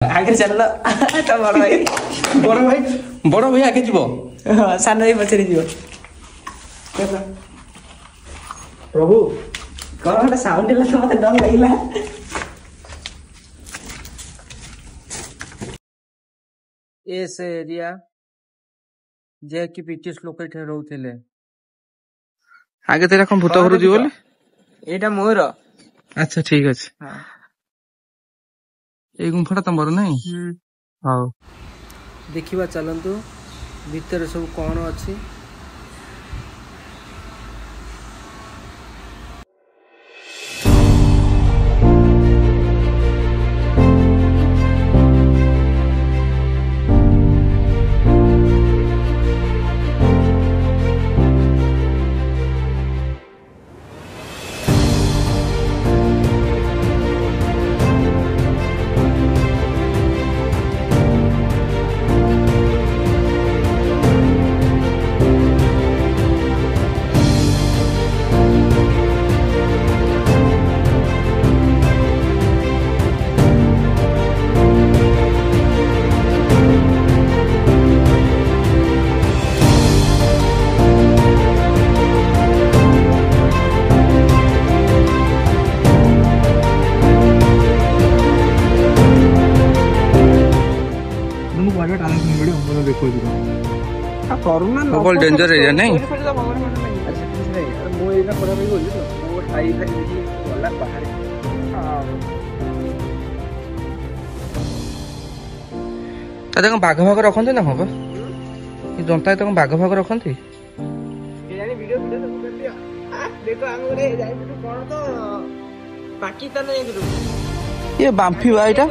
आगे चल तो बड़ भाई आगे जीवो सान भाई पछरे जीव प्रभु कौन गोटे साउंड है तो मत डर लगला। एस एरिया जे कि ब्रिटिश लोक एठे रहउथिले। आगे तेरा कौन भूत घर जीव बोले एटा मोर। अच्छा ठीक अछि। हां ए गुंफाटा तमरो नहीं। हां देखिबा चलंतु भीतर सब कोन अछि। बहुत डेंजर एरिया नहीं। तादे बाघ भाग रखते ना हम जनता तो बाघ भाग रखती ये बाम्फी बा इटा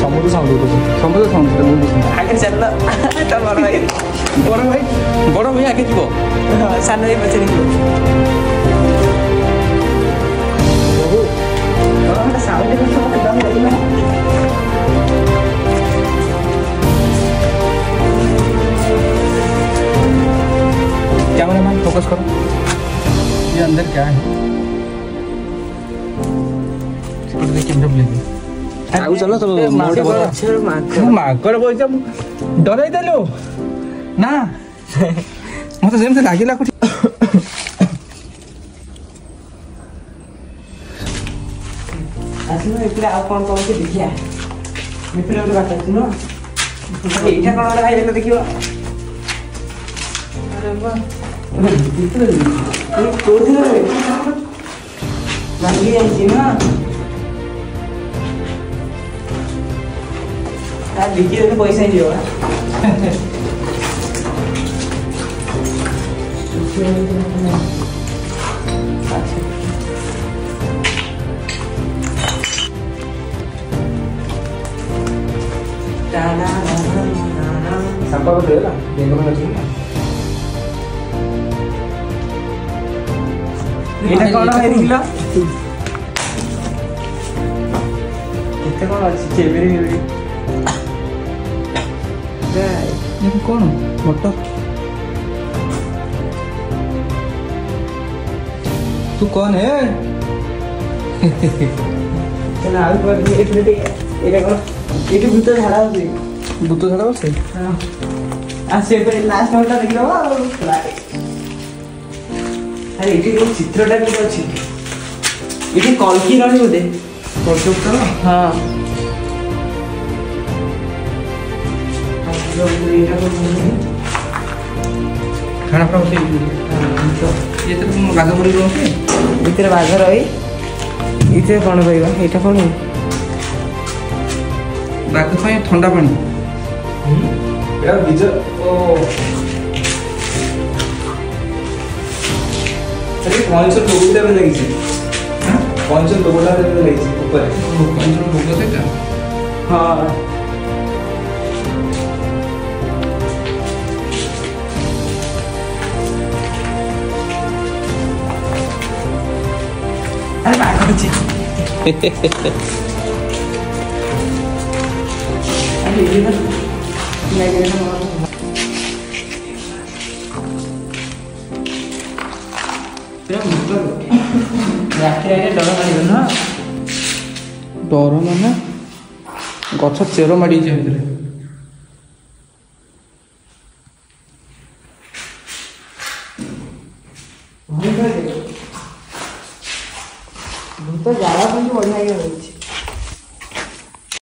समुद्र आगे चल तो बड़ भाई आगे जीव सान भाई पछरे जीव कौन गोटे साउंड है तो मत डर लगला। कैमरामैन फोकस करो ये अंदर क्या है। कैमरा लेके आगु चलो तो माकड़ बोल डर देलु ना मत जेमते लागिला कुछ आसनो एतले आ कोन कोन के देखिया मित्र के बात सुनो एठा कोन वाला भाई देखियो। अरे वाह मित्र ये कोन रे लागी आइछि ना आ बिकी रे पैसा दियो संपा बदलेला बेंग में अछि ना एटा कोन है दिलो केते कोन अछि केबेरी नेबेरी ये कौन मोटर तू कौन है चला आउ पर एक मिनट एटा कोन एटी भूत झाड़ा होछि भूत झाड़ा होछि। हां आ से पर लास्ट नोटा देखि लो अरे एटी को चित्रटा भी अछि एटी कलकी रही होदे कलकी तो हां खाना पर होते ये तो तुम बाघ बोली रहते भीतर बाघ रही इथे कौन कहवा एटा कौन बाघ ପାଇଁ ठंडा पानी यार गीजर ओ अरे कौन सा लोगोटा में लगी थी। हां कौन सा लोगोटा में लगी थी ऊपर कौन सा लोगो थे क्या। हां ଲାଗୁଛି। ରାତିରେ ଡର ମାଡ଼ିବ ନା? ଡର ମାନେ ଗଛ ଚେର ମାଡ଼ିଛି ଭିତରେ। ଭୂତ ଜାଳ କିନ୍ତୁ ବଢ଼ିଆ ହେଇଛି।